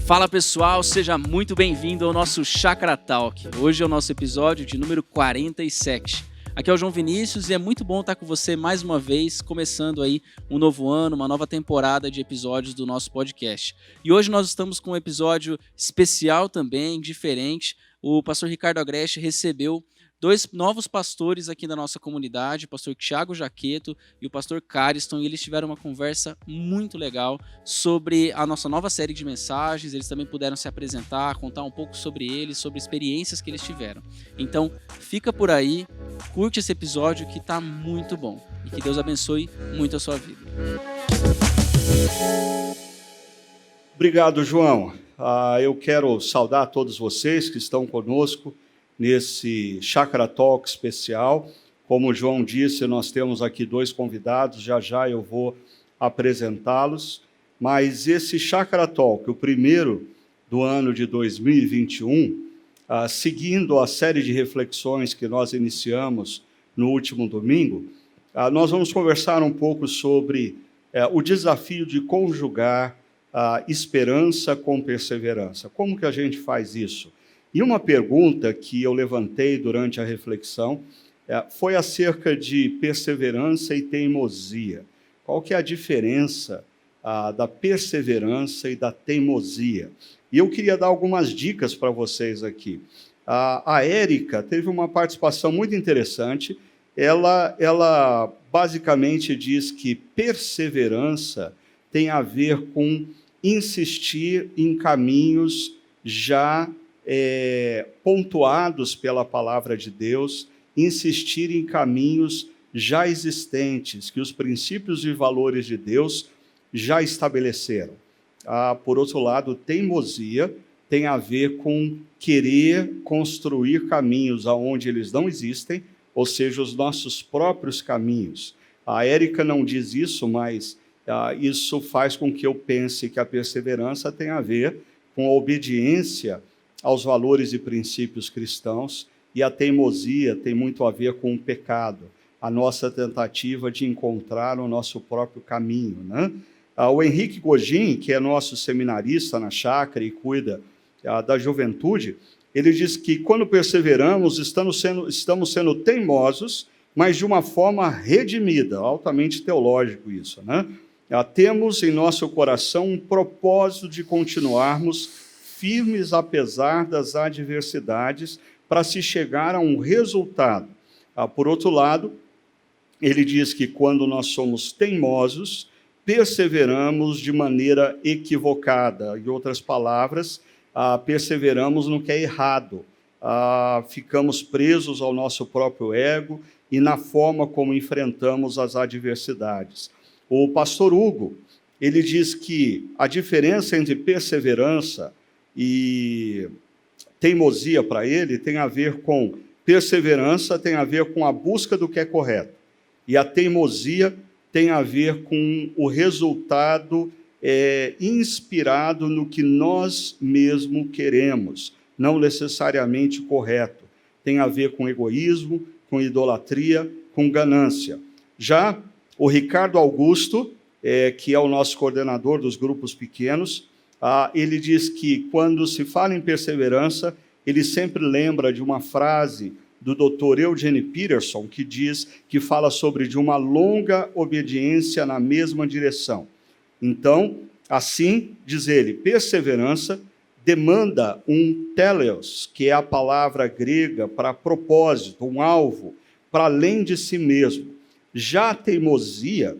Fala pessoal, seja muito bem-vindo ao nosso Chácara Talk. Hoje é o nosso episódio de número 47. Aqui é o João Vinícius e é muito bom estar com você mais uma vez, começando aí um novo ano, uma nova temporada de episódios do nosso podcast. E hoje nós estamos com um episódio especial também, diferente. O pastor Ricardo Agreste recebeu dois novos pastores aqui da nossa comunidade, o pastor Thiago Jaqueto e o pastor Cariston, e eles tiveram uma conversa muito legal sobre a nossa nova série de mensagens. Eles também puderam se apresentar, contar um pouco sobre eles, sobre experiências que eles tiveram. Então, fica por aí, curte esse episódio que tá muito bom e que Deus abençoe muito a sua vida. Obrigado, João. Eu quero saudar todos vocês que estão conosco nesse Chácara Talk especial. Como o João disse, nós temos aqui dois convidados, já eu vou apresentá-los, mas esse Chácara Talk, o primeiro do ano de 2021, seguindo a série de reflexões que nós iniciamos no último domingo, nós vamos conversar um pouco sobre o desafio de conjugar a esperança com perseverança. Como que a gente faz isso? E uma pergunta que eu levantei durante a reflexão foi acerca de perseverança e teimosia. Qual que é a diferença da perseverança e da teimosia? E eu queria dar algumas dicas para vocês aqui. A Érica teve uma participação muito interessante. Ela basicamente diz que perseverança tem a ver com insistir em caminhos já pontuados pela palavra de Deus, insistir em caminhos já existentes, que os princípios e valores de Deus já estabeleceram. Por outro lado, teimosia tem a ver com querer construir caminhos aonde eles não existem, ou seja, os nossos próprios caminhos. A Érica não diz isso, mas isso faz com que eu pense que a perseverança tem a ver com a obediência aos valores e princípios cristãos, e a teimosia tem muito a ver com o pecado, a nossa tentativa de encontrar o nosso próprio caminho, né? O Henrique Gojin, que é nosso seminarista na chácara e cuida da juventude, ele diz que quando perseveramos, estamos sendo teimosos, mas de uma forma redimida, altamente teológico isso, né? Temos em nosso coração um propósito de continuarmos firmes apesar das adversidades, para se chegar a um resultado. Por outro lado, ele diz que quando nós somos teimosos, perseveramos de maneira equivocada. Em outras palavras, perseveramos no que é errado. Ficamos presos ao nosso próprio ego e na forma como enfrentamos as adversidades. O pastor Hugo, ele diz que a diferença entre perseverança e teimosia para ele tem a ver com perseverança, tem a ver com a busca do que é correto. E a teimosia tem a ver com o resultado inspirado no que nós mesmos queremos, não necessariamente correto. Tem a ver com egoísmo, com idolatria, com ganância. Já o Ricardo Augusto, que é o nosso coordenador dos grupos pequenos, ele diz que quando se fala em perseverança, ele sempre lembra de uma frase do Dr. Eugene Peterson, que fala sobre de uma longa obediência na mesma direção. Então, assim, diz ele, perseverança demanda um teleios, que é a palavra grega para propósito, um alvo, para além de si mesmo. Já a teimosia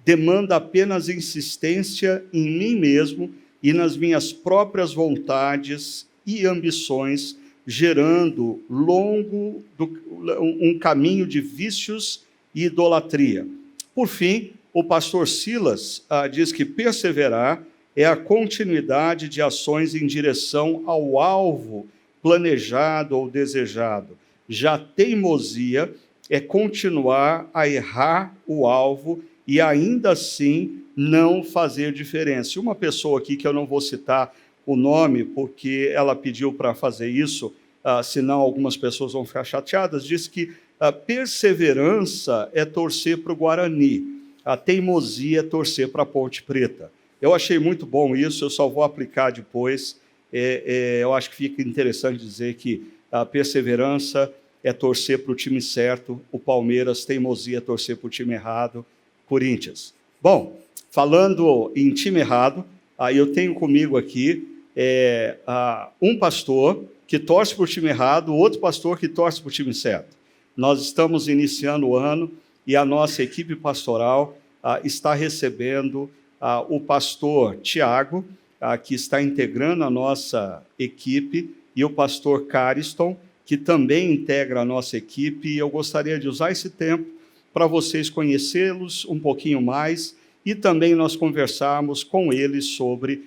demanda apenas insistência em mim mesmo e nas minhas próprias vontades e ambições, gerando um caminho de vícios e idolatria. Por fim, o pastor Silas diz que perseverar é a continuidade de ações em direção ao alvo planejado ou desejado. Já teimosia é continuar a errar o alvo e ainda assim não fazer diferença. E uma pessoa aqui, que eu não vou citar o nome, porque ela pediu para fazer isso, senão algumas pessoas vão ficar chateadas, disse que A perseverança é torcer para o Guarani, a teimosia é torcer para a Ponte Preta. Eu achei muito bom isso, eu só vou aplicar depois. Eu acho que fica interessante dizer que a perseverança é torcer para o time certo, o Palmeiras, teimosia é torcer para o time errado, Corinthians. Bom, falando em time errado, eu tenho comigo aqui um pastor que torce para o time errado, outro pastor que torce para o time certo. Nós estamos iniciando o ano e a nossa equipe pastoral está recebendo o pastor Tiago, que está integrando a nossa equipe, e o pastor Cariston, que também integra a nossa equipe, e eu gostaria de usar esse tempo para vocês conhecê-los um pouquinho mais e também nós conversarmos com eles sobre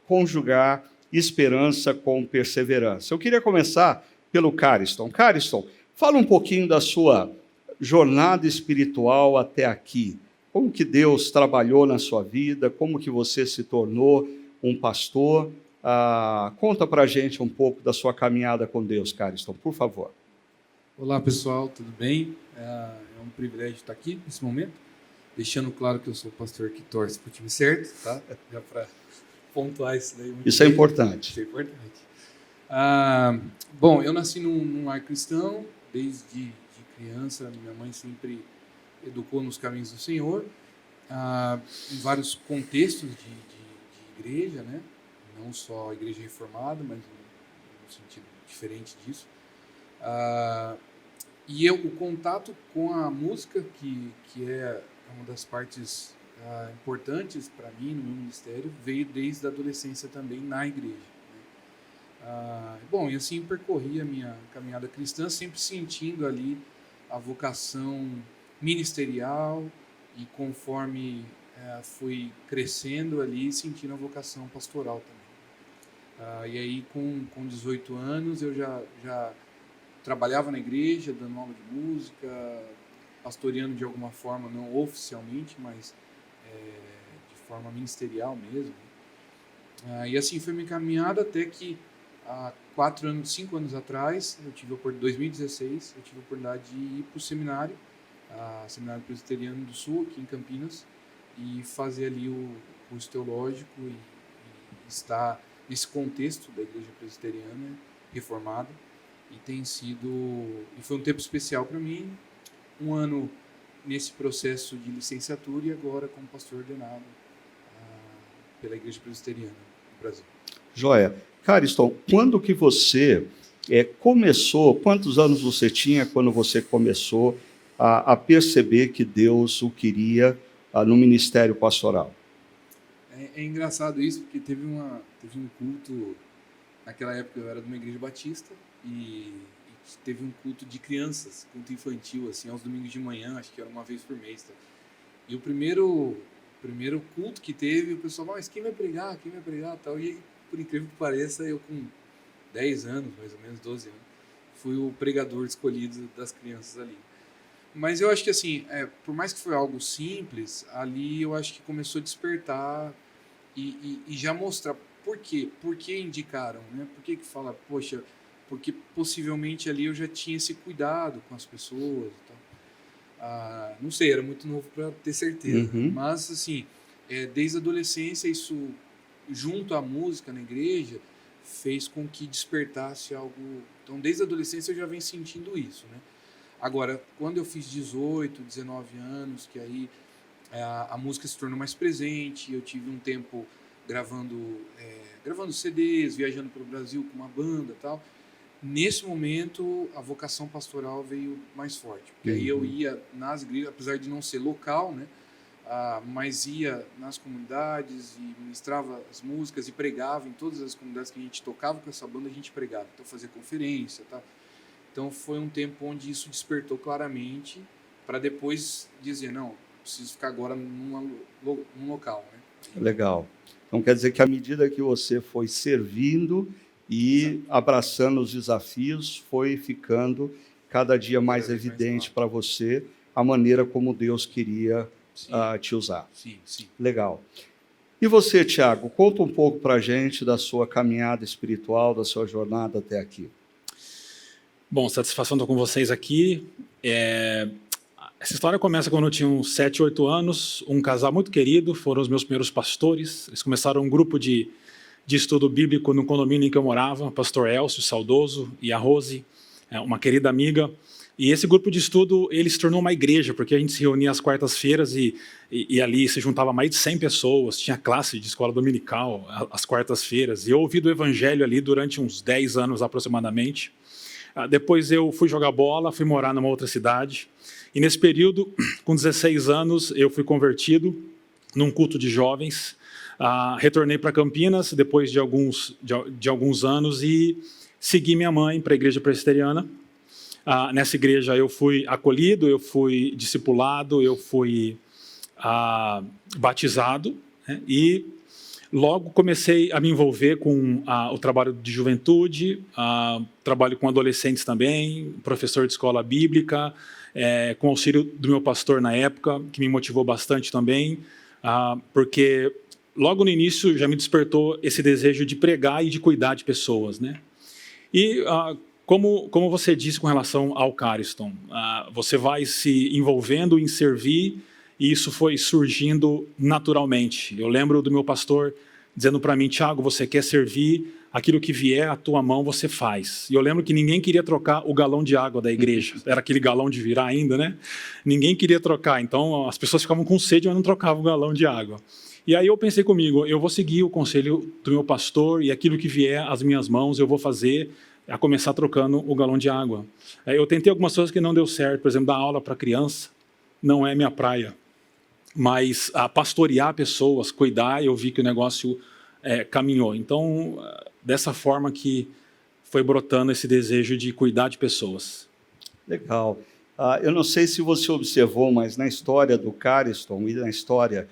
conjugar esperança com perseverança. Eu queria começar pelo Cariston. Cariston, fala um pouquinho da sua jornada espiritual até aqui. Como que Deus trabalhou na sua vida? Como que você se tornou um pastor? Conta para a gente um pouco da sua caminhada com Deus, Cariston, por favor. Olá, pessoal, tudo bem? É um privilégio estar aqui nesse momento, deixando claro que eu sou o pastor que torce para o time certo, tá? Já para pontuar isso daí. Isso é importante. Isso é importante. Bom, eu nasci num lar cristão, desde criança, minha mãe sempre educou nos caminhos do Senhor, em vários contextos de igreja, né? Não só a igreja reformada, mas no sentido diferente disso. E o contato com a música, que é uma das partes importantes para mim no meu ministério, veio desde a adolescência também na igreja. Bom, e assim percorri a minha caminhada cristã, sempre sentindo ali a vocação ministerial, e conforme fui crescendo ali, sentindo a vocação pastoral também. E aí, com 18 anos, eu já trabalhava na igreja, dando aula de música, pastoreando de alguma forma, não oficialmente, mas de forma ministerial mesmo. E assim foi minha caminhada até que há 5 anos atrás, 2016, eu tive a oportunidade de ir para o seminário, Seminário Presbiteriano do Sul, aqui em Campinas, e fazer ali o curso teológico e estar nesse contexto da igreja presbiteriana reformada. E foi um tempo especial para mim, um ano nesse processo de licenciatura e agora como pastor ordenado pela igreja presbiteriana do Brasil. Joia. Cariston, quando que você começou, quantos anos você tinha quando você começou a perceber que Deus o queria no ministério pastoral? É engraçado isso, porque teve um culto, naquela época eu era de uma igreja batista, e teve um culto de crianças, culto infantil, assim, aos domingos de manhã, acho que era uma vez por mês. Tá? E o primeiro culto que teve, o pessoal, mas quem vai pregar, tal. E por incrível que pareça, eu com 10 anos, mais ou menos 12 anos, fui o pregador escolhido das crianças ali. Mas eu acho que assim, por mais que foi algo simples, ali eu acho que começou a despertar e já mostrar por quê. Por que indicaram, né? Por que fala, poxa, porque possivelmente ali eu já tinha esse cuidado com as pessoas e tal. Não sei, era muito novo para ter certeza. Uhum. Mas assim, desde a adolescência, isso junto à música na igreja fez com que despertasse algo. Então, desde a adolescência eu já venho sentindo isso, né? Agora, quando eu fiz 18, 19 anos, que aí a música se tornou mais presente, eu tive um tempo gravando CDs, viajando pelo Brasil com uma banda e tal. Nesse momento, a vocação pastoral veio mais forte. Porque aí eu ia nas igrejas, apesar de não ser local, né? Mas ia nas comunidades e ministrava as músicas e pregava em todas as comunidades que a gente tocava com essa banda, a gente pregava. Então, fazia conferência, tá? Então, foi um tempo onde isso despertou claramente para depois dizer, não, preciso ficar agora num local, né? Legal. Então, quer dizer que à medida que você foi servindo e abraçando os desafios, foi ficando cada dia mais evidente para você a maneira como Deus queria te usar. Sim. Legal. E você, Tiago, conta um pouco para a gente da sua caminhada espiritual, da sua jornada até aqui. Bom, satisfação estar com vocês aqui. Essa história começa quando eu tinha uns 7, 8 anos. Um casal muito querido, foram os meus primeiros pastores. Eles começaram um grupo de estudo bíblico no condomínio em que eu morava, o pastor Elcio, saudoso, e a Rose, uma querida amiga. E esse grupo de estudo, ele se tornou uma igreja, porque a gente se reunia às quartas-feiras e ali se juntava mais de 100 pessoas, tinha classe de escola dominical às quartas-feiras. E eu ouvi do evangelho ali durante uns 10 anos aproximadamente. Depois eu fui jogar bola, fui morar numa outra cidade. E nesse período, com 16 anos, eu fui convertido num culto de jovens. Retornei para Campinas depois de alguns anos e segui minha mãe para a igreja presbiteriana. Nessa igreja eu fui acolhido, eu fui discipulado, eu fui batizado, né? E logo comecei a me envolver com o trabalho de juventude, trabalho com adolescentes também, professor de escola bíblica, com auxílio do meu pastor na época, que me motivou bastante também, porque logo no início já me despertou esse desejo de pregar e de cuidar de pessoas, né? E como você disse com relação ao Cariston, você vai se envolvendo em servir e isso foi surgindo naturalmente. Eu lembro do meu pastor dizendo para mim: Tiago, você quer servir, aquilo que vier à tua mão você faz. E eu lembro que ninguém queria trocar o galão de água da igreja. Era aquele galão de virar ainda, né? Ninguém queria trocar, então as pessoas ficavam com sede, mas não trocavam o galão de água. E aí eu pensei comigo, eu vou seguir o conselho do meu pastor e aquilo que vier às minhas mãos eu vou fazer, a começar trocando o galão de água. Eu tentei algumas coisas que não deu certo, por exemplo, dar aula para criança, não é minha praia. Mas pastorear pessoas, cuidar, eu vi que o negócio caminhou. Então, dessa forma que foi brotando esse desejo de cuidar de pessoas. Legal. Eu não sei se você observou, mas na história do Cariston e na história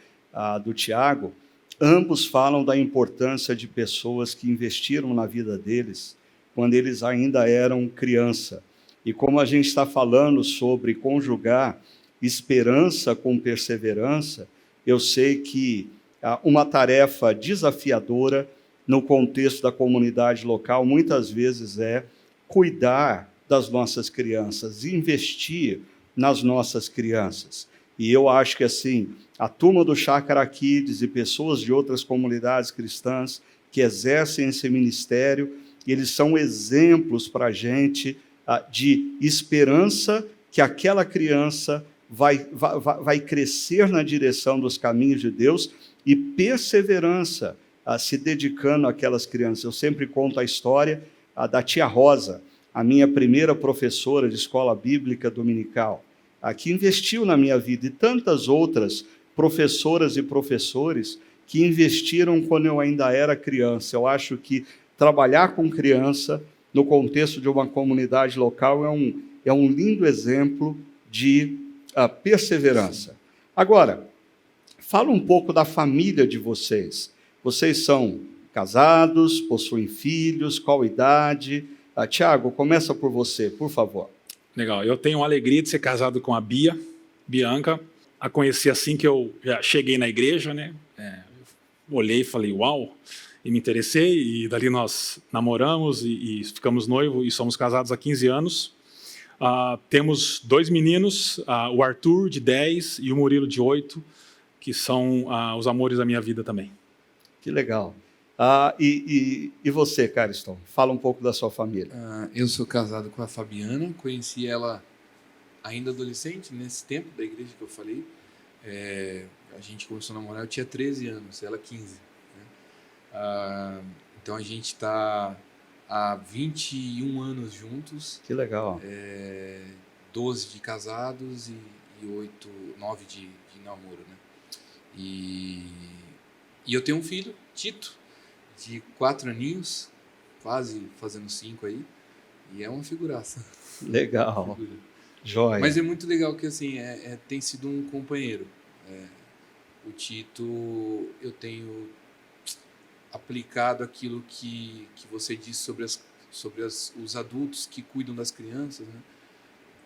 do Tiago, ambos falam da importância de pessoas que investiram na vida deles quando eles ainda eram criança. E como a gente está falando sobre conjugar esperança com perseverança, eu sei que uma tarefa desafiadora no contexto da comunidade local muitas vezes é cuidar das nossas crianças, investir nas nossas crianças. E eu acho que assim, a turma do Chácara Kids e pessoas de outras comunidades cristãs que exercem esse ministério, eles são exemplos para a gente de esperança que aquela criança vai crescer na direção dos caminhos de Deus e perseverança se dedicando àquelas crianças. Eu sempre conto a história da tia Rosa, a minha primeira professora de escola bíblica dominical, que investiu na minha vida, e tantas outras professoras e professores que investiram quando eu ainda era criança. Eu acho que trabalhar com criança no contexto de uma comunidade local é um lindo exemplo de perseverança. Agora, fala um pouco da família de vocês. Vocês são casados, possuem filhos, qual idade? Tiago, começa por você, por favor. Legal, eu tenho a alegria de ser casado com a Bianca. A conheci assim que eu já cheguei na igreja, né? Olhei e falei, uau, e me interessei, e dali nós namoramos e ficamos noivos e somos casados há 15 anos. Temos 2 meninos, o Arthur, de 10, e o Murilo, de 8, que são os amores da minha vida também. Que legal. E você, Cariston? Fala um pouco da sua família. Eu sou casado com a Fabiana, conheci ela ainda adolescente, nesse tempo da igreja que eu falei. A gente começou a namorar, eu tinha 13 anos, ela 15. Né? Então a gente está há 21 anos juntos. Que legal. 12 de casados e 9 de namoro, né? E eu tenho um filho, Tito, de 4 aninhos, quase fazendo 5 aí, e é uma figuraça. Legal. Joia. Mas é muito legal que assim, tem sido um companheiro. O Tito, eu tenho aplicado aquilo que você disse sobre os adultos que cuidam das crianças,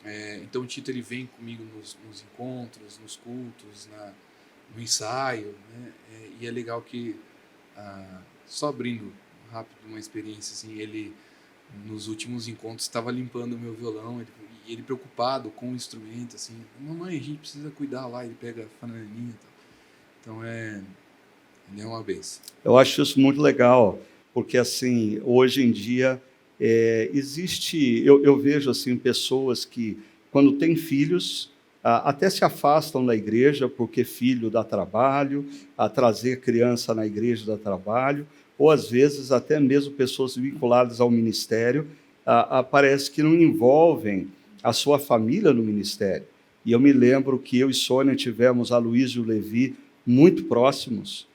né? Então o Tito ele vem comigo nos encontros, nos cultos, no ensaio, né? E é legal que, só abrindo rápido uma experiência, assim, ele nos últimos encontros estava limpando o meu violão, ele preocupado com o instrumento, assim, mamãe, a gente precisa cuidar lá, ele pega a flanelinha e tal. Então ele é uma benção. Eu acho isso muito legal, porque assim, hoje em dia eu vejo assim, pessoas que, quando têm filhos, até se afastam da igreja, porque filho dá trabalho, a trazer criança na igreja dá trabalho, ou às vezes até mesmo pessoas vinculadas ao ministério, parece que não envolvem a sua família no ministério. E eu me lembro que eu e Sônia tivemos a Luiz e o Levi muito próximos,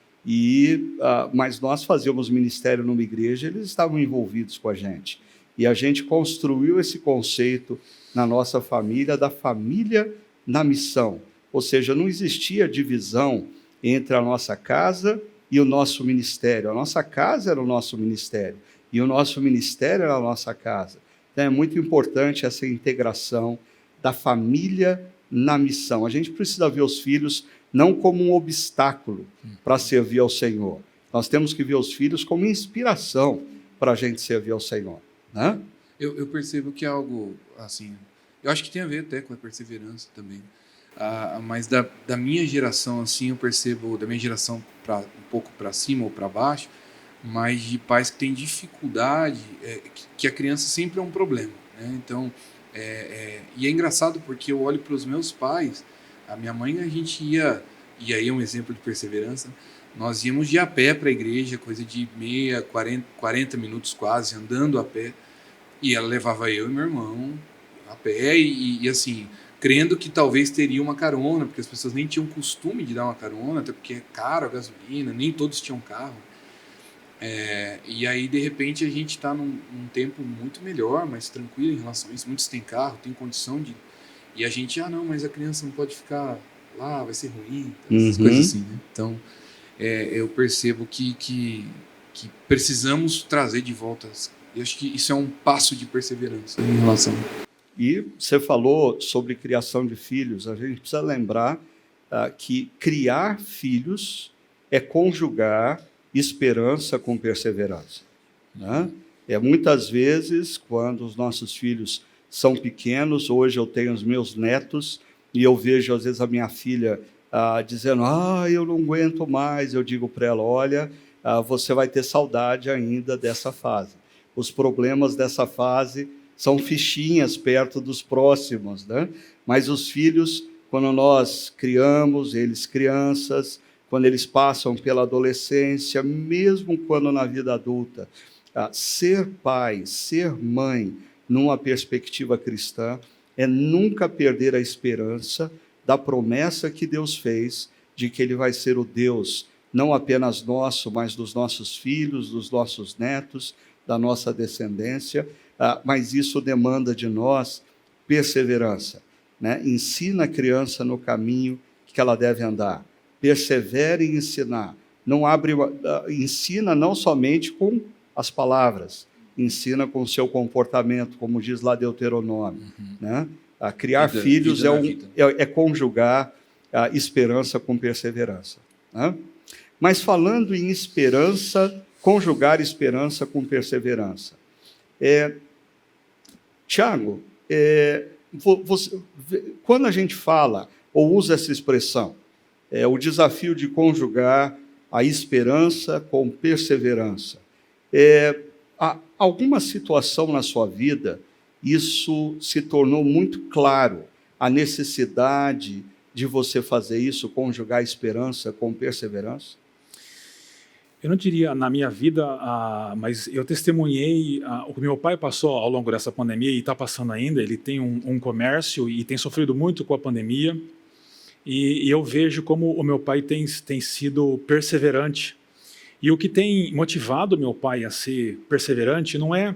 mas nós fazíamos ministério numa igreja, eles estavam envolvidos com a gente. E a gente construiu esse conceito na nossa família, da família na missão. Ou seja, não existia divisão entre a nossa casa e o nosso ministério. A nossa casa era o nosso ministério e o nosso ministério era a nossa casa. Então é muito importante essa integração da família na missão. A gente precisa ver os filhos não como um obstáculo para servir ao Senhor. Nós temos que ver os filhos como inspiração para a gente servir ao Senhor, né? Eu percebo que é algo assim, eu acho que tem a ver até com a perseverança também. Mas da minha geração, assim, eu percebo, da minha geração um pouco para cima ou para baixo, mas de pais que têm dificuldade, que a criança sempre é um problema, né? Então, e é engraçado porque eu olho para os meus pais, a minha mãe, a gente ia, e aí é um exemplo de perseverança, nós íamos de a pé para a igreja, coisa de 40 minutos quase, andando a pé, e ela levava eu e meu irmão a pé, e assim, crendo que talvez teria uma carona, porque as pessoas nem tinham costume de dar uma carona, até porque é caro a gasolina, nem todos tinham carro. E aí, de repente, a gente está num tempo muito melhor, mais tranquilo em relação a isso. Muitos têm carro, têm condição de... E a gente, não, mas a criança não pode ficar lá, vai ser ruim, essas coisas assim, né? Então, eu percebo que precisamos trazer de volta. Eu acho que isso é um passo de perseverança em relação... E você falou sobre criação de filhos. A gente precisa lembrar que criar filhos é conjugar esperança com perseverança, né? Muitas vezes, quando os nossos filhos são pequenos, hoje eu tenho os meus netos, e eu vejo, às vezes, a minha filha dizendo, eu não aguento mais. Eu digo para ela, olha, você vai ter saudade ainda dessa fase. Os problemas dessa fase são fichinhas perto dos próximos, né? Mas os filhos, quando nós criamos, eles crianças, quando eles passam pela adolescência, mesmo quando na vida adulta, ser pai, ser mãe, numa perspectiva cristã, é nunca perder a esperança da promessa que Deus fez de que Ele vai ser o Deus, não apenas nosso, mas dos nossos filhos, dos nossos netos, da nossa descendência, mas isso demanda de nós perseverança, né? Ensina a criança no caminho que ela deve andar. Persevere em ensinar. Ensina não somente com as palavras, ensina com o seu comportamento, como diz lá Deuteronômio, né? Criar filhos é conjugar a esperança com perseverança, né? Mas falando em esperança, conjugar esperança com perseverança. Tiago, quando a gente fala ou usa essa expressão, o desafio de conjugar a esperança com perseverança, há alguma situação na sua vida, isso se tornou muito claro, a necessidade de você fazer isso, conjugar a esperança com perseverança? Eu não diria na minha vida, mas eu testemunhei o que meu pai passou ao longo dessa pandemia e está passando ainda. Ele tem um comércio e tem sofrido muito com a pandemia. E eu vejo como o meu pai tem sido perseverante. E o que tem motivado meu pai a ser perseverante não é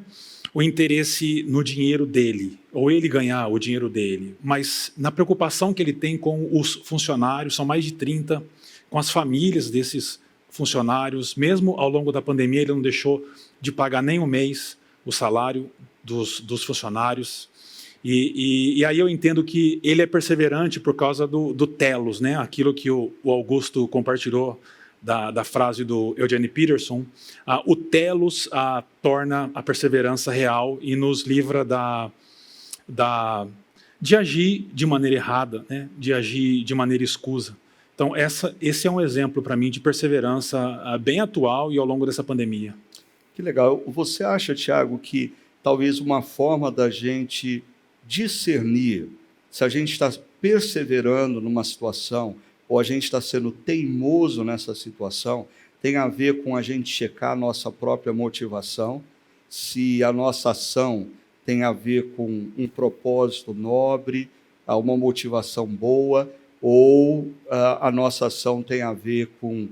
o interesse no dinheiro dele, ou ele ganhar o dinheiro dele, mas na preocupação que ele tem com os funcionários, são mais de 30, com as famílias desses funcionários. Mesmo ao longo da pandemia, ele não deixou de pagar nem um mês o salário dos funcionários. E aí eu entendo que ele é perseverante por causa do telos, né? Aquilo que o Augusto compartilhou da frase do Eugene Peterson, o telos torna a perseverança real e nos livra de agir de maneira errada, né? De agir de maneira escusa. Então, esse é um exemplo para mim de perseverança bem atual e ao longo dessa pandemia. Que legal. Você acha, Tiago, que talvez uma forma da gente discernir se a gente está perseverando numa situação ou a gente está sendo teimoso nessa situação tem a ver com a gente checar a nossa própria motivação, se a nossa ação tem a ver com um propósito nobre, uma motivação boa, ou a nossa ação tem a ver com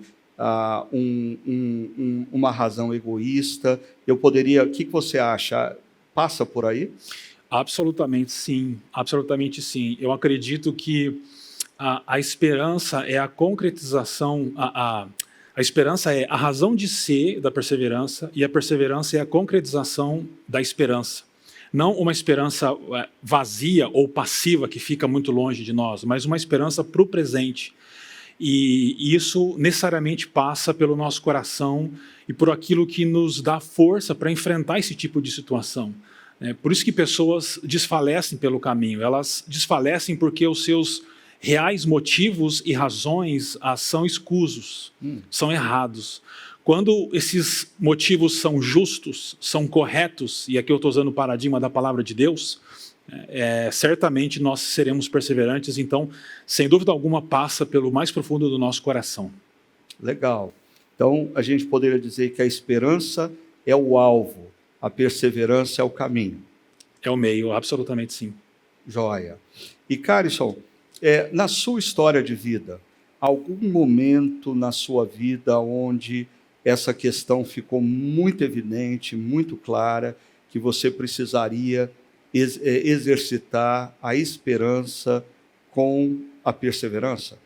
uma razão egoísta. O que você acha? Passa por aí? Absolutamente sim, absolutamente sim. Eu acredito que a esperança é a concretização, a esperança é a razão de ser da perseverança e a perseverança é a concretização da esperança. Não uma esperança vazia ou passiva que fica muito longe de nós, mas uma esperança para o presente. E isso necessariamente passa pelo nosso coração e por aquilo que nos dá força para enfrentar esse tipo de situação. Por isso que pessoas desfalecem pelo caminho, elas desfalecem porque os seus reais motivos e razões são escusos, são errados. Quando esses motivos são justos, são corretos, e aqui eu estou usando o paradigma da palavra de Deus, certamente nós seremos perseverantes, então, sem dúvida alguma, passa pelo mais profundo do nosso coração. Legal. Então, a gente poderia dizer que a esperança é o alvo, a perseverança é o caminho. É o meio, absolutamente sim. Joia. E, Carison, na sua história de vida, algum momento na sua vida onde essa questão ficou muito evidente, muito clara, que você precisaria exercitar a esperança com a perseverança?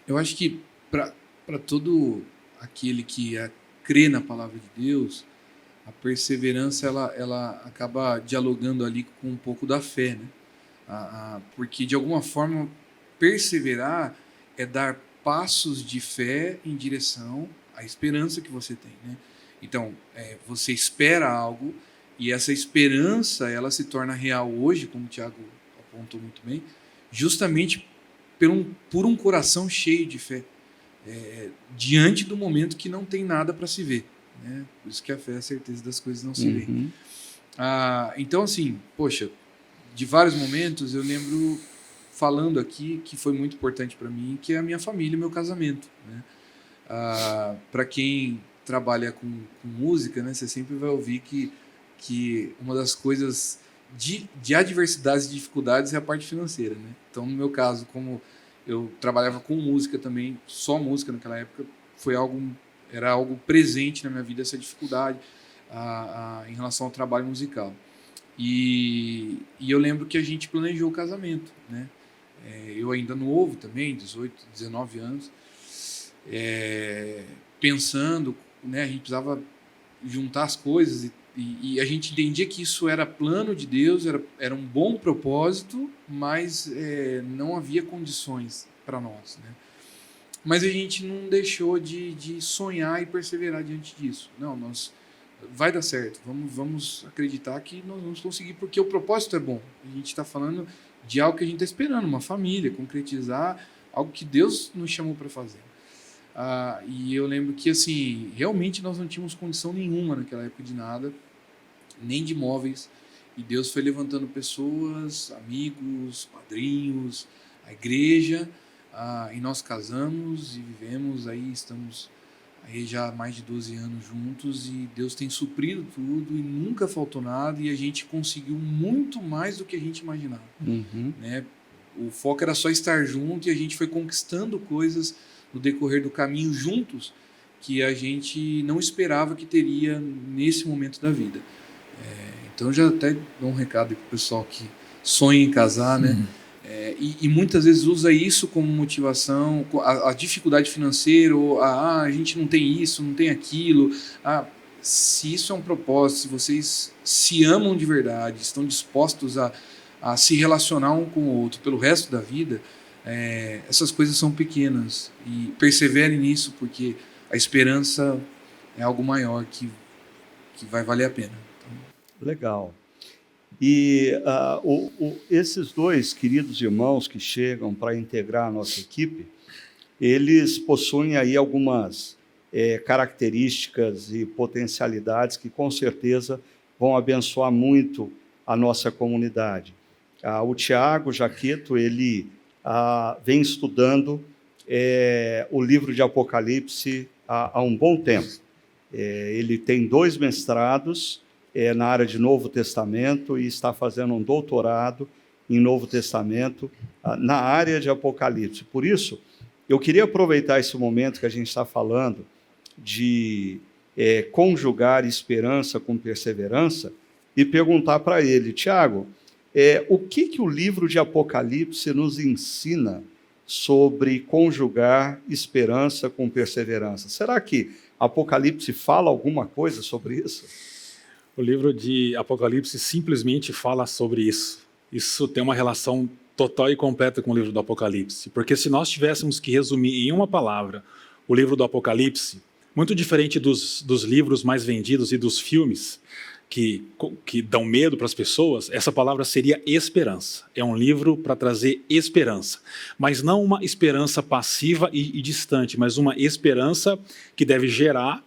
Eu acho que para todo aquele que crê na palavra de Deus, a perseverança ela acaba dialogando ali com um pouco da fé, né? Porque de alguma forma perseverar é dar passos de fé em direção à esperança que você tem, né? Então, você espera algo e essa esperança ela se torna real hoje, como o Tiago apontou muito bem, justamente por um coração cheio de fé, diante do momento que não tem nada para se ver, né? Por isso que a fé é a certeza das coisas não se veem. Então, assim, poxa, de vários momentos eu lembro falando aqui que foi muito importante para mim, que é a minha família, o meu casamento, né? Para quem trabalha com música, né, você sempre vai ouvir que uma das coisas de adversidades e dificuldades é a parte financeira, né? Então, no meu caso, como eu trabalhava com música também, só música naquela época, era algo presente na minha vida, essa dificuldade em relação ao trabalho musical. E eu lembro que a gente planejou o casamento, né? Eu ainda novo também, 18, 19 anos, pensando, né, a gente precisava juntar as coisas e a gente entendia que isso era plano de Deus, era um bom propósito, mas não havia condições para nós, né? Mas a gente não deixou de sonhar e perseverar diante disso. Não, vai dar certo, vamos acreditar que nós vamos conseguir, porque o propósito é bom. A gente está falando de algo que a gente está esperando, uma família, concretizar algo que Deus nos chamou para fazer. E eu lembro que, assim, realmente nós não tínhamos condição nenhuma naquela época de nada, nem de móveis, e Deus foi levantando pessoas, amigos, padrinhos, a igreja, e nós casamos e vivemos, aí estamos aí já há mais de 12 anos juntos, e Deus tem suprido tudo e nunca faltou nada, e a gente conseguiu muito mais do que a gente imaginava. Né? O foco era só estar junto, e a gente foi conquistando coisas no decorrer do caminho juntos que a gente não esperava que teria nesse momento da vida. Então já até dou um recado para o pessoal que sonha em casar, né? E muitas vezes usa isso como motivação, a dificuldade financeira, ou a gente não tem isso, não tem aquilo. Se isso é um propósito, se vocês se amam de verdade, estão dispostos a se relacionar um com o outro pelo resto da vida, essas coisas são pequenas. E persevere nisso, porque a esperança é algo maior que vai valer a pena. Então... Legal. E esses dois queridos irmãos que chegam para integrar a nossa equipe, eles possuem aí algumas características e potencialidades que com certeza vão abençoar muito a nossa comunidade. O Tiago Jaqueto, ele vem estudando o livro de Apocalipse há um bom tempo. Ele tem 2 mestrados na área de Novo Testamento e está fazendo um doutorado em Novo Testamento na área de Apocalipse. Por isso, eu queria aproveitar esse momento que a gente está falando de conjugar esperança com perseverança e perguntar para ele, Tiago, o que o livro de Apocalipse nos ensina sobre conjugar esperança com perseverança? Será que Apocalipse fala alguma coisa sobre isso? O livro de Apocalipse simplesmente fala sobre isso. Isso tem uma relação total e completa com o livro do Apocalipse. Porque se nós tivéssemos que resumir em uma palavra o livro do Apocalipse, muito diferente dos livros mais vendidos e dos filmes que dão medo para as pessoas, essa palavra seria esperança. É um livro para trazer esperança. Mas não uma esperança passiva e distante, mas uma esperança que deve gerar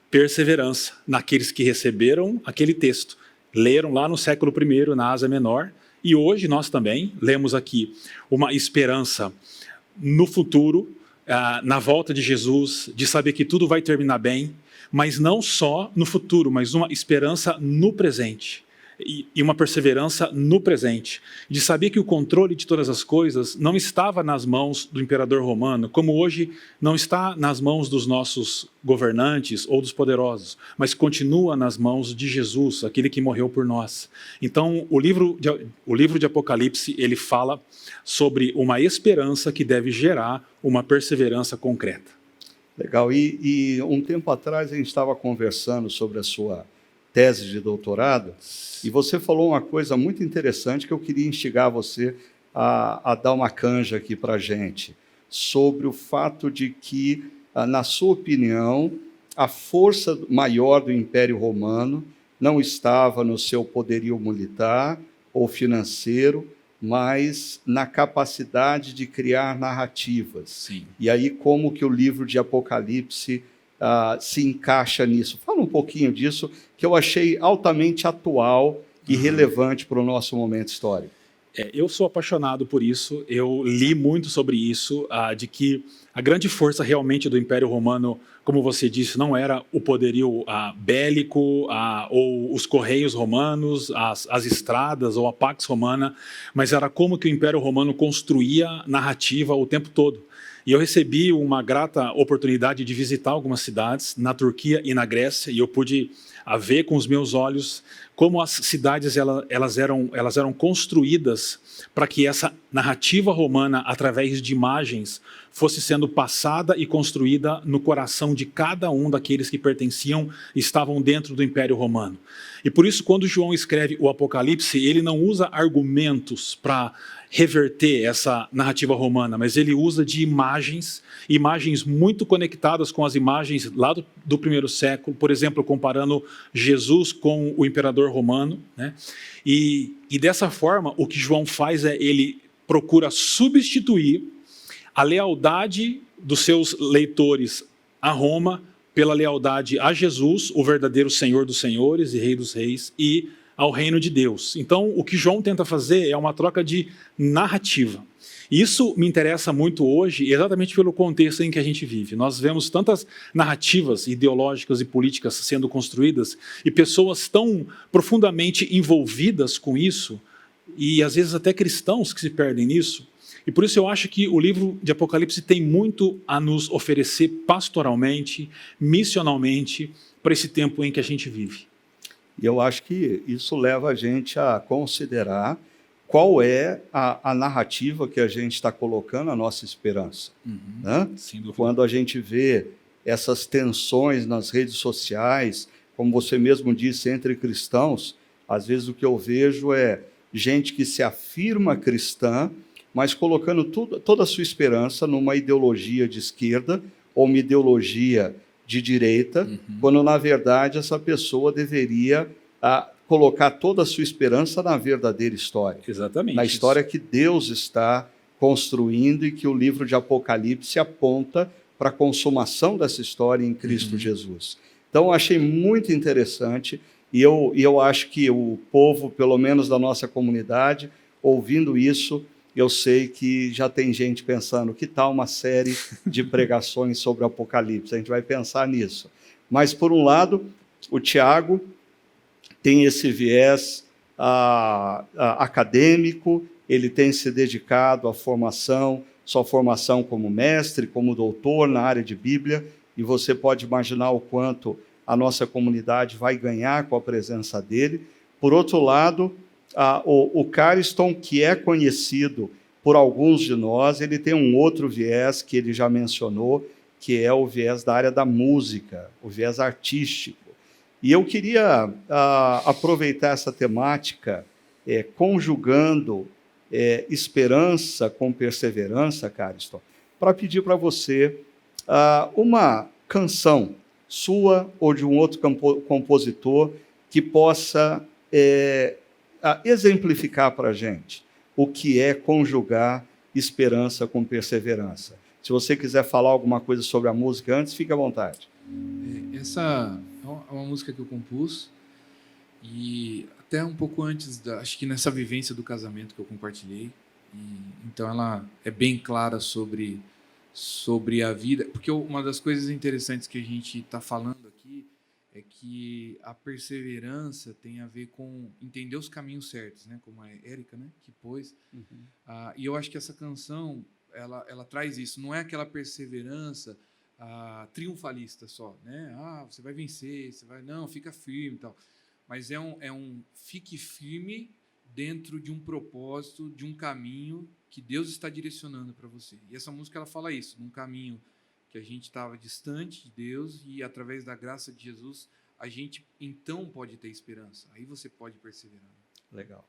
perseverança naqueles que receberam aquele texto. Leram lá no século I, na Ásia Menor, e hoje nós também lemos aqui uma esperança no futuro, na volta de Jesus, de saber que tudo vai terminar bem, mas não só no futuro, mas uma esperança no presente. E uma perseverança no presente, de saber que o controle de todas as coisas não estava nas mãos do imperador romano, como hoje não está nas mãos dos nossos governantes ou dos poderosos, mas continua nas mãos de Jesus, aquele que morreu por nós. Então, o livro de Apocalipse, ele fala sobre uma esperança que deve gerar uma perseverança concreta. Legal. E um tempo atrás a gente estava conversando sobre a sua tese de doutorado, e você falou uma coisa muito interessante que eu queria instigar você a dar uma canja aqui para a gente, sobre o fato de que, na sua opinião, a força maior do Império Romano não estava no seu poderio militar ou financeiro, mas na capacidade de criar narrativas. Sim. E aí como que o livro de Apocalipse se encaixa nisso? Fala um pouquinho disso, que eu achei altamente atual e relevante para o nosso momento histórico. Eu sou apaixonado por isso, eu li muito sobre isso, de que a grande força realmente do Império Romano, como você disse, não era o poderio bélico, ou os correios romanos, as estradas ou a Pax Romana, mas era como que o Império Romano construía narrativa o tempo todo. E eu recebi uma grata oportunidade de visitar algumas cidades na Turquia e na Grécia, e eu pude ver com os meus olhos como as cidades elas eram construídas para que essa narrativa romana, através de imagens, fosse sendo passada e construída no coração de cada um daqueles que pertenciam, estavam dentro do Império Romano. E por isso, quando João escreve o Apocalipse, ele não usa argumentos para reverter essa narrativa romana, mas ele usa de imagens muito conectadas com as imagens lá do primeiro século, por exemplo, comparando Jesus com o imperador romano, né? E dessa forma, o que João faz ele procura substituir a lealdade dos seus leitores a Roma pela lealdade a Jesus, o verdadeiro Senhor dos Senhores e Rei dos Reis, e ao reino de Deus. Então, o que João tenta fazer é uma troca de narrativa. Isso me interessa muito hoje, exatamente pelo contexto em que a gente vive. Nós vemos tantas narrativas ideológicas e políticas sendo construídas e pessoas tão profundamente envolvidas com isso, e às vezes até cristãos que se perdem nisso. E por isso eu acho que o livro de Apocalipse tem muito a nos oferecer pastoralmente, missionalmente, para esse tempo em que a gente vive. E eu acho que isso leva a gente a considerar qual é a narrativa que a gente está colocando a nossa esperança. Né? Quando a gente vê essas tensões nas redes sociais, como você mesmo disse, entre cristãos, às vezes o que eu vejo é gente que se afirma cristã, mas colocando toda a sua esperança numa ideologia de esquerda ou uma ideologia de direita, quando, na verdade, essa pessoa deveria colocar toda a sua esperança na verdadeira história. Exatamente. Na história que Deus está construindo e que o livro de Apocalipse aponta para a consumação dessa história em Cristo Jesus. Então, eu achei muito interessante e eu acho que o povo, pelo menos da nossa comunidade, ouvindo isso, eu sei que já tem gente pensando, que tal uma série de pregações sobre o Apocalipse? A gente vai pensar nisso. Mas, por um lado, o Tiago tem esse viés acadêmico, ele tem se dedicado à formação, sua formação como mestre, como doutor na área de Bíblia, e você pode imaginar o quanto a nossa comunidade vai ganhar com a presença dele. Por outro lado, o Cariston, que é conhecido por alguns de nós, ele tem um outro viés que ele já mencionou, que é o viés da área da música, o viés artístico. E eu queria aproveitar essa temática, conjugando esperança com perseverança, Cariston, para pedir para você uma canção sua ou de um outro compositor que possa exemplificar para a gente o que é conjugar esperança com perseverança. Se você quiser falar alguma coisa sobre a música antes, fique à vontade. Essa é uma música que eu compus e até um pouco antes, acho que nessa vivência do casamento que eu compartilhei. Então ela é bem clara sobre a vida, porque uma das coisas interessantes que a gente está falando aqui é que a perseverança tem a ver com entender os caminhos certos, né? Como a Érica, né? Que pôs. E eu acho que essa canção ela traz isso. Não é aquela perseverança triunfalista só, né? Você vai vencer, não, fica firme e tal. Mas é um fique firme dentro de um propósito, de um caminho que Deus está direcionando para você. E essa música ela fala isso, num caminho que a gente estava distante de Deus e através da graça de Jesus a gente então pode ter esperança. Aí você pode perseverar. Legal.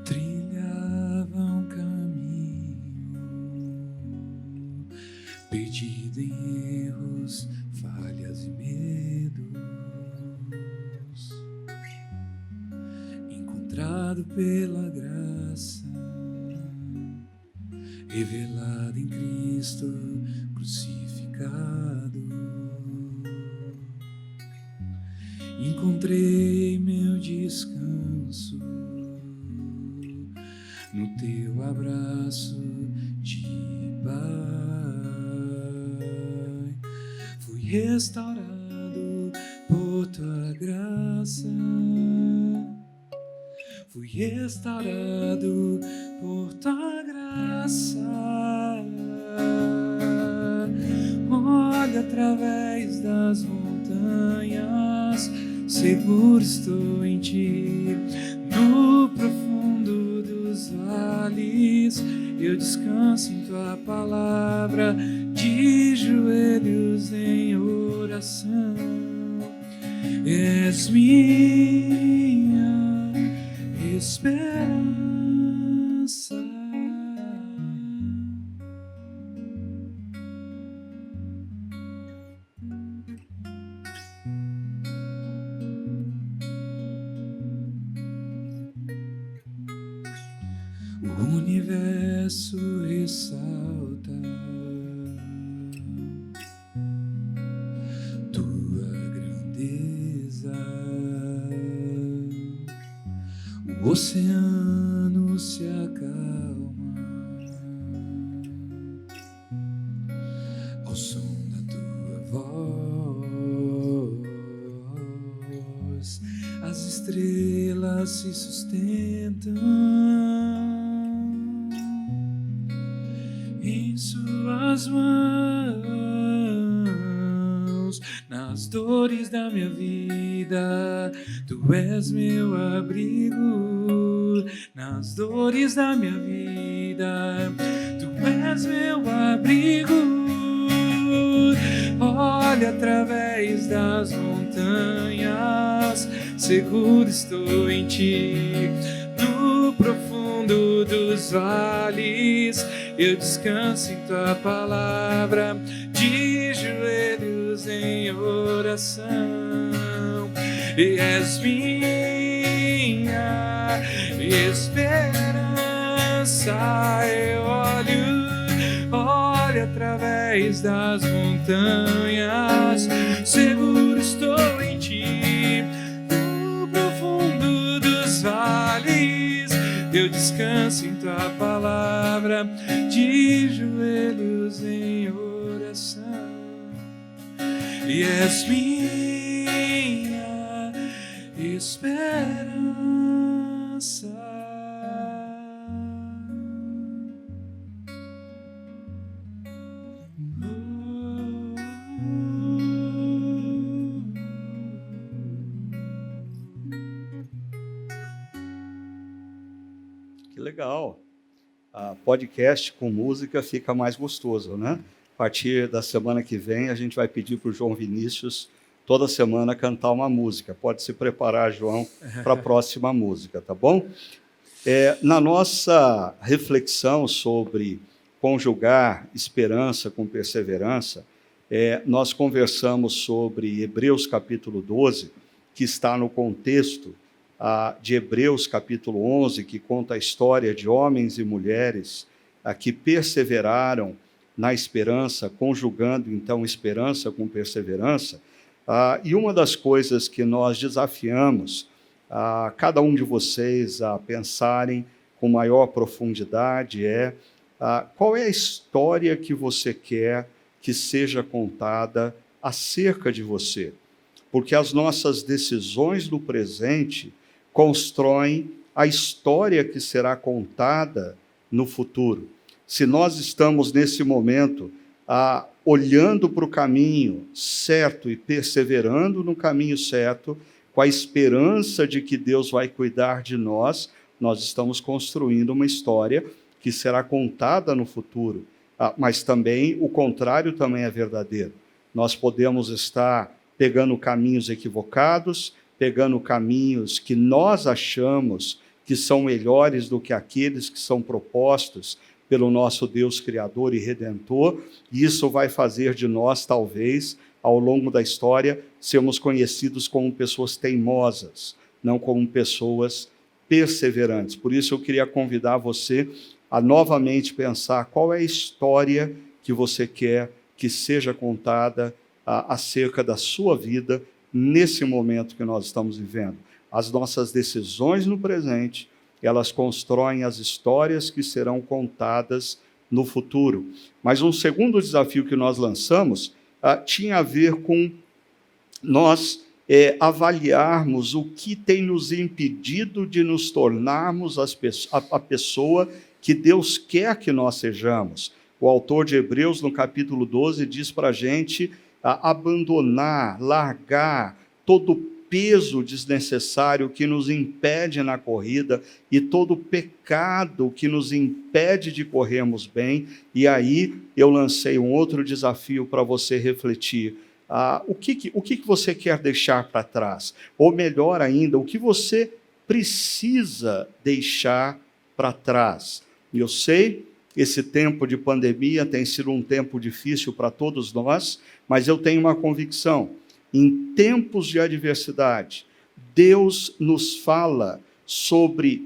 Trilhava um caminho perdido em erros, falhas e medos, encontrado pela graça, revelado em Cristo crucificado. Encontrei meu descanso no teu abraço de Pai. Fui restaurado por tua graça. Fui restaurado por tua graça. Olha através das montanhas, seguro estou em ti. No profundo dos vales, eu descanso em tua palavra. De joelhos em oração, és minha esperança. O universo ressalta tua grandeza. O oceano se acalma ao som da tua voz. As estrelas se sustentam em suas mãos. Nas dores da minha vida, tu és meu abrigo. Nas dores da minha vida, tu és meu abrigo. Olha através das montanhas, seguro estou em ti. No profundo dos vales, eu descanso em tua palavra, de joelhos em oração. E és minha esperança. Eu olho através das montanhas, seguro estou em ti. No profundo dos vales, eu descanso em tua palavra, de joelhos em oração. E és minha esperança. Que legal. Podcast com música fica mais gostoso, né? A partir da semana que vem, a gente vai pedir para o João Vinícius toda semana cantar uma música. Pode se preparar, João, para a próxima música, tá bom? Na nossa reflexão sobre conjugar esperança com perseverança, nós conversamos sobre Hebreus capítulo 12, que está no contexto de Hebreus capítulo 11, que conta a história de homens e mulheres que perseveraram na esperança, conjugando então esperança com perseverança. E uma das coisas que nós desafiamos cada um de vocês a pensarem com maior profundidade qual é a história que você quer que seja contada acerca de você. Porque as nossas decisões do presente constroem a história que será contada no futuro. Se nós estamos nesse momento olhando para o caminho certo e perseverando no caminho certo, com a esperança de que Deus vai cuidar de nós, nós estamos construindo uma história que será contada no futuro. Mas também o contrário também é verdadeiro. Nós podemos estar pegando caminhos equivocados, pegando caminhos que nós achamos que são melhores do que aqueles que são propostos pelo nosso Deus Criador e Redentor, e isso vai fazer de nós, talvez, ao longo da história, sermos conhecidos como pessoas teimosas, não como pessoas perseverantes. Por isso eu queria convidar você a novamente pensar qual é a história que você quer que seja contada acerca da sua vida nesse momento que nós estamos vivendo. As nossas decisões no presente, elas constroem as histórias que serão contadas no futuro. Mas um segundo desafio que nós lançamos tinha a ver com nós avaliarmos o que tem nos impedido de nos tornarmos a pessoa que Deus quer que nós sejamos. O autor de Hebreus, no capítulo 12, diz para a gente abandonar, largar todo o peso desnecessário que nos impede na corrida e todo o pecado que nos impede de corrermos bem. E aí eu lancei um outro desafio para você refletir. O que você quer deixar para trás? Ou melhor ainda, o que você precisa deixar para trás? E eu sei, esse tempo de pandemia tem sido um tempo difícil para todos nós, mas eu tenho uma convicção. Em tempos de adversidade, Deus nos fala sobre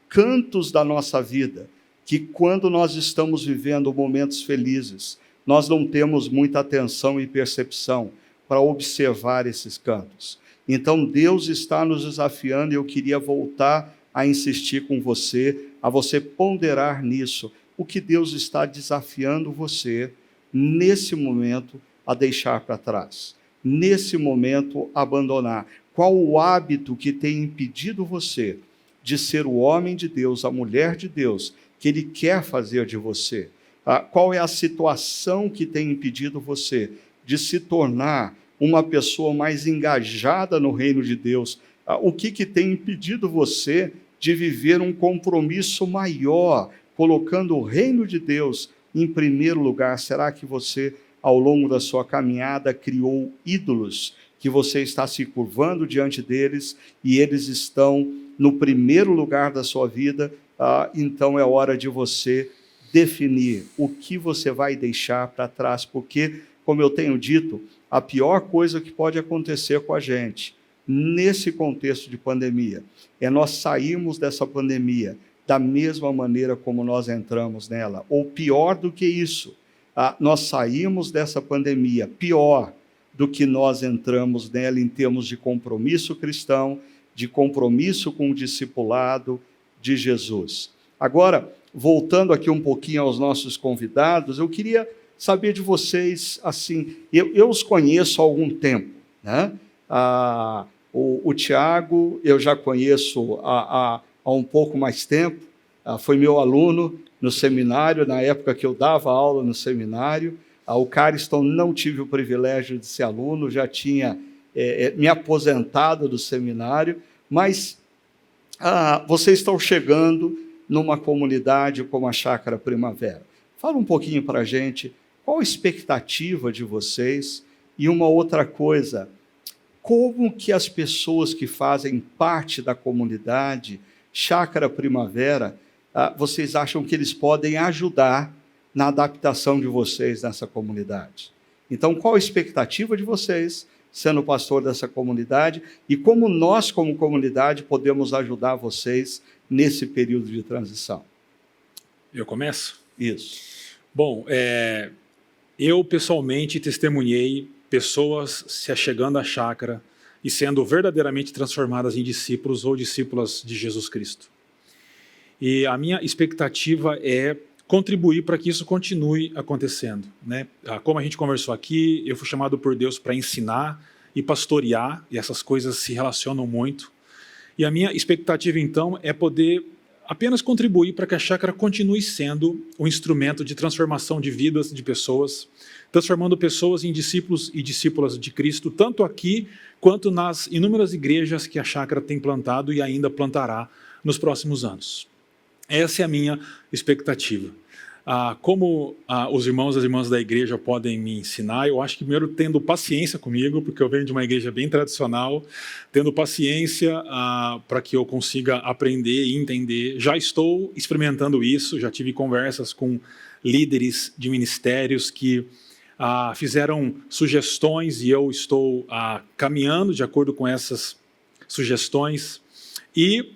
cantos da nossa vida, que quando nós estamos vivendo momentos felizes, nós não temos muita atenção e percepção para observar esses cantos. Então Deus está nos desafiando e eu queria voltar a insistir com você, a você ponderar nisso, o que Deus está desafiando você nesse momento a deixar para trás. Nesse momento, abandonar. Qual o hábito que tem impedido você de ser o homem de Deus, a mulher de Deus, que Ele quer fazer de você? Qual é a situação que tem impedido você de se tornar uma pessoa mais engajada no reino de Deus? O que tem impedido você de viver um compromisso maior colocando o reino de Deus em primeiro lugar? Será que você, ao longo da sua caminhada, criou ídolos que você está se curvando diante deles e eles estão no primeiro lugar da sua vida? Então é hora de você definir o que você vai deixar para trás, porque, como eu tenho dito, a pior coisa que pode acontecer com a gente, nesse contexto de pandemia, é nós sairmos dessa pandemia da mesma maneira como nós entramos nela, ou pior do que isso, nós saímos dessa pandemia pior do que nós entramos nela em termos de compromisso cristão, de compromisso com o discipulado de Jesus. Agora, voltando aqui um pouquinho aos nossos convidados, eu queria saber de vocês, assim, eu os conheço há algum tempo, né? O Tiago eu já conheço há um pouco mais tempo, foi meu aluno no seminário, na época que eu dava aula no seminário. O Cariston não tive o privilégio de ser aluno, já tinha me aposentado do seminário, mas vocês estão chegando numa comunidade como a Chácara Primavera. Fala um pouquinho para a gente, qual a expectativa de vocês? E uma outra coisa, como que as pessoas que fazem parte da comunidade Chácara Primavera, vocês acham que eles podem ajudar na adaptação de vocês nessa comunidade? Então, qual a expectativa de vocês, sendo pastor dessa comunidade, e como nós, como comunidade, podemos ajudar vocês nesse período de transição? Eu começo? Isso. Bom, eu pessoalmente testemunhei pessoas se achegando à chácara e sendo verdadeiramente transformadas em discípulos ou discípulas de Jesus Cristo. E a minha expectativa é contribuir para que isso continue acontecendo, né? Como a gente conversou aqui, eu fui chamado por Deus para ensinar e pastorear, e essas coisas se relacionam muito. E a minha expectativa, então, é poder apenas contribuir para que a chácara continue sendo um instrumento de transformação de vidas de pessoas, transformando pessoas em discípulos e discípulas de Cristo, tanto aqui quanto nas inúmeras igrejas que a chácara tem plantado e ainda plantará nos próximos anos. Essa é a minha expectativa. Como os irmãos e as irmãs da igreja podem me ensinar, eu acho que primeiro tendo paciência comigo, porque eu venho de uma igreja bem tradicional, tendo paciência para que eu consiga aprender e entender. Já estou experimentando isso, já tive conversas com líderes de ministérios que fizeram sugestões e eu estou caminhando de acordo com essas sugestões e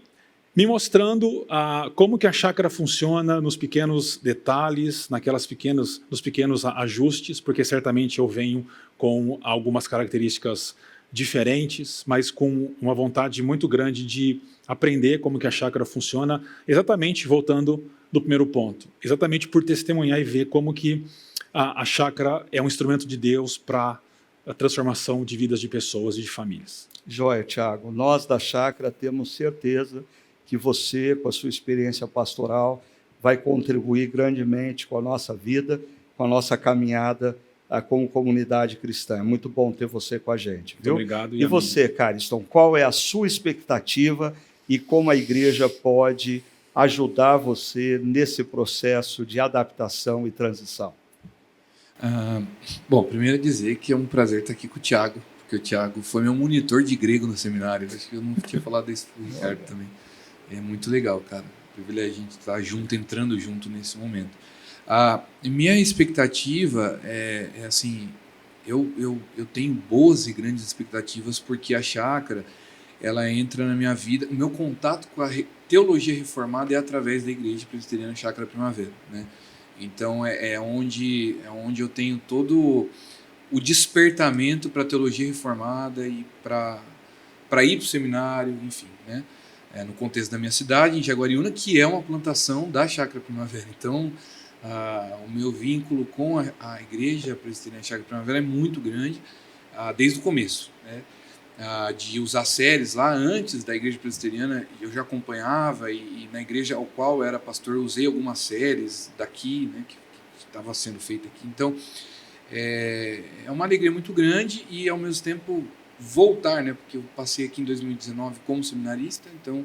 me mostrando como que a chácara funciona nos pequenos detalhes, nos pequenos ajustes, porque certamente eu venho com algumas características diferentes, mas com uma vontade muito grande de aprender como que a chácara funciona, exatamente voltando do primeiro ponto, exatamente por testemunhar e ver como que a chácara é um instrumento de Deus para a transformação de vidas de pessoas e de famílias. Joia, Tiago. Nós da chácara temos certeza que você, com a sua experiência pastoral, vai contribuir grandemente com a nossa vida, com a nossa caminhada como comunidade cristã. É muito bom ter você com a gente, viu? Muito obrigado. E você, Cariston, qual é a sua expectativa e como a igreja pode ajudar você nesse processo de adaptação e transição? Bom, primeiro dizer que é um prazer estar aqui com o Tiago, porque o Tiago foi meu monitor de grego no seminário. Acho que eu não tinha falado isso para o Ricardo também. É muito legal, cara. Privilégio a gente estar junto, entrando junto nesse momento. Minha expectativa é assim, eu tenho boas e grandes expectativas porque a chácara, ela entra na minha vida, o meu contato com a teologia reformada é através da Igreja Presbiteriana Chácara Primavera, né? Então é onde eu tenho todo o despertamento para a teologia reformada e para ir para o seminário, enfim, né? No contexto da minha cidade, em Jaguariúna, que é uma plantação da Chácara Primavera. Então, o meu vínculo com a Igreja Presbiteriana Chácara Primavera é muito grande, desde o começo, né? De usar séries lá antes da Igreja Presbiteriana, eu já acompanhava, e na igreja ao qual eu era pastor, eu usei algumas séries daqui, né, que estava sendo feita aqui. Então, é uma alegria muito grande e, ao mesmo tempo, voltar, né, porque eu passei aqui em 2019 como seminarista, então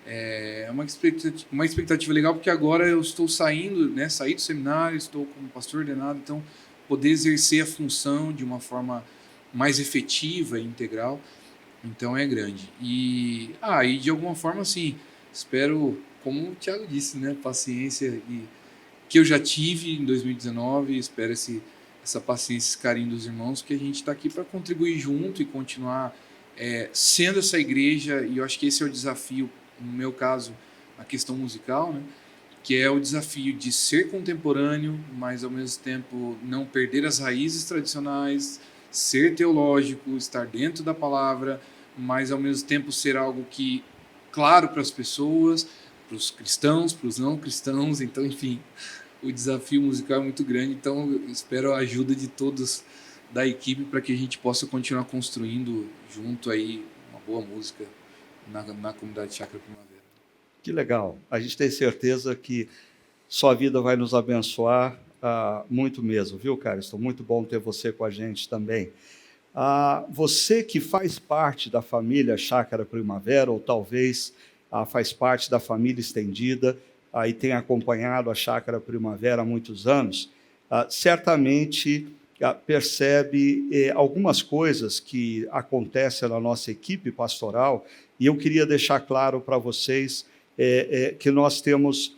É uma expectativa legal, porque agora eu estou saindo, né, saí do seminário, estou como pastor ordenado, então poder exercer a função de uma forma mais efetiva e integral, então é grande. E de alguma forma, assim, espero, como o Thiago disse, né, paciência que eu já tive em 2019, espero essa paciência, esse carinho dos irmãos, que a gente está aqui para contribuir junto e continuar sendo essa igreja, e eu acho que esse é o desafio, no meu caso, a questão musical, né? Que é o desafio de ser contemporâneo, mas ao mesmo tempo não perder as raízes tradicionais, ser teológico, estar dentro da palavra, mas ao mesmo tempo ser algo que, claro para as pessoas, para os cristãos, para os não cristãos, então, enfim, o desafio musical é muito grande, então eu espero a ajuda de todos da equipe para que a gente possa continuar construindo junto aí uma boa música na comunidade Chácara Primavera. Que legal. A gente tem certeza que sua vida vai nos abençoar muito mesmo, viu, cara? Estou muito bom ter você com a gente também. Você que faz parte da família Chácara Primavera, ou talvez faz parte da família estendida e tem acompanhado a Chácara Primavera há muitos anos, certamente percebe algumas coisas que acontecem na nossa equipe pastoral, e eu queria deixar claro para vocês que nós temos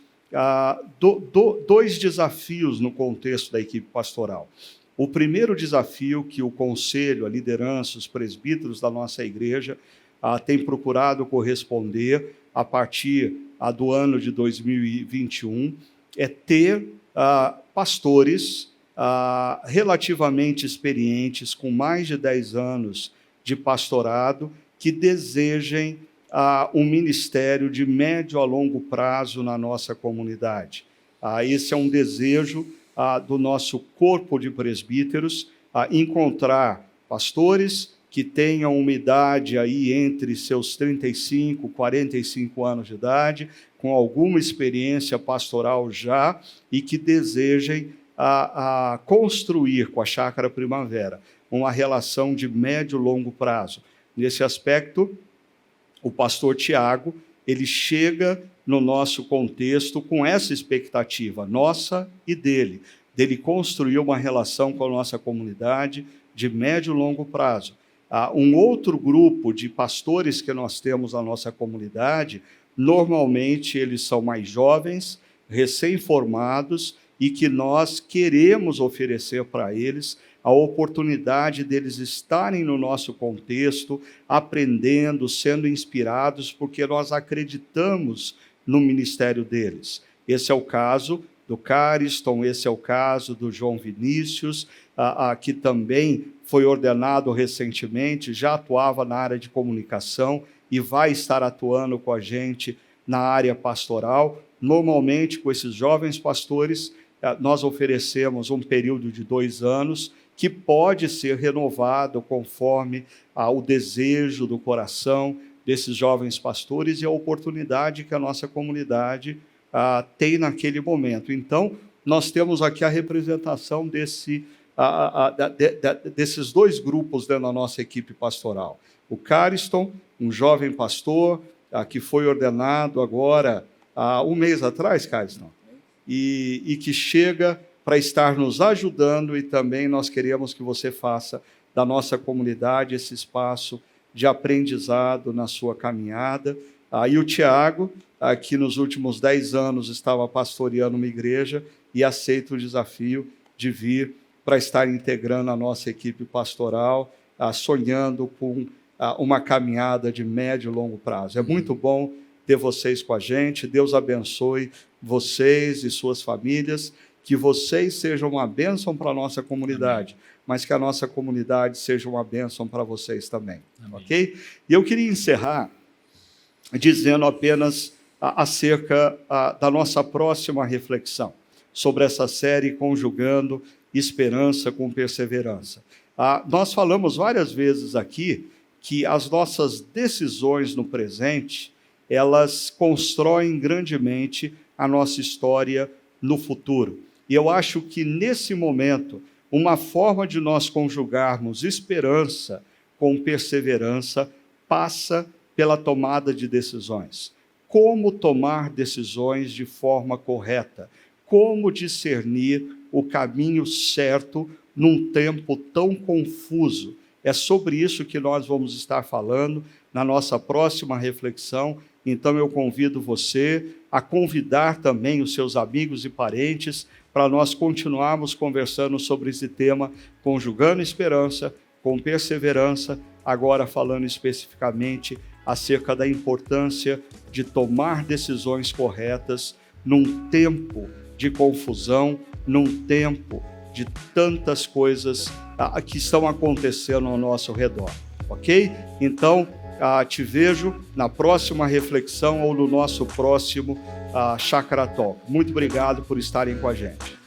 dois desafios no contexto da equipe pastoral. O primeiro desafio que o conselho, a liderança, os presbíteros da nossa igreja têm procurado corresponder a partir do ano de 2021 é ter pastores relativamente experientes, com mais de 10 anos de pastorado, que desejem um ministério de médio a longo prazo na nossa comunidade. Esse é um desejo do nosso corpo de presbíteros, encontrar pastores que tenham uma idade aí entre seus 35 e 45 anos de idade, com alguma experiência pastoral já, e que desejem construir com a Chácara Primavera uma relação de médio e longo prazo. Nesse aspecto, o pastor Tiago, ele chega no nosso contexto com essa expectativa, nossa e dele construir uma relação com a nossa comunidade de médio e longo prazo. Um outro grupo de pastores que nós temos na nossa comunidade, normalmente eles são mais jovens, recém-formados, e que nós queremos oferecer para eles a oportunidade deles estarem no nosso contexto, aprendendo, sendo inspirados, porque nós acreditamos no ministério deles. Esse é o caso do Cariston, esse é o caso do João Vinícius, que também foi ordenado recentemente, já atuava na área de comunicação e vai estar atuando com a gente na área pastoral. Normalmente, com esses jovens pastores, nós oferecemos um período de 2 anos, que pode ser renovado conforme o desejo do coração desses jovens pastores e a oportunidade que a nossa comunidade tem naquele momento. Então, nós temos aqui a representação desses 2 grupos dentro da nossa equipe pastoral. O Cariston, um jovem pastor que foi ordenado agora, 1 mês atrás, Cariston, e que chega para estar nos ajudando, e também nós queremos que você faça da nossa comunidade esse espaço de aprendizado na sua caminhada. E o Tiago, que nos últimos 10 anos estava pastoreando uma igreja e aceita o desafio de vir para estar integrando a nossa equipe pastoral, sonhando com uma caminhada de médio e longo prazo. É muito bom ter vocês com a gente. Deus abençoe vocês e suas famílias, que vocês sejam uma bênção para a nossa comunidade, mas que a nossa comunidade seja uma bênção para vocês também. Amém. Ok? E eu queria encerrar dizendo apenas acerca da nossa próxima reflexão sobre essa série Conjugando Esperança com Perseverança. Nós falamos várias vezes aqui que as nossas decisões no presente, elas constroem grandemente a nossa história no futuro. E eu acho que, nesse momento, uma forma de nós conjugarmos esperança com perseverança passa pela tomada de decisões. como tomar decisões de forma correta, como discernir o caminho certo num tempo tão confuso. É sobre isso que nós vamos estar falando na nossa próxima reflexão. Então eu convido você a convidar também os seus amigos e parentes para nós continuarmos conversando sobre esse tema, conjugando esperança com perseverança, agora falando especificamente acerca da importância de tomar decisões corretas num tempo de confusão, num tempo de tantas coisas que estão acontecendo ao nosso redor, ok? Então, te vejo na próxima reflexão ou no nosso próximo Chakra Talk. Muito obrigado por estarem com a gente.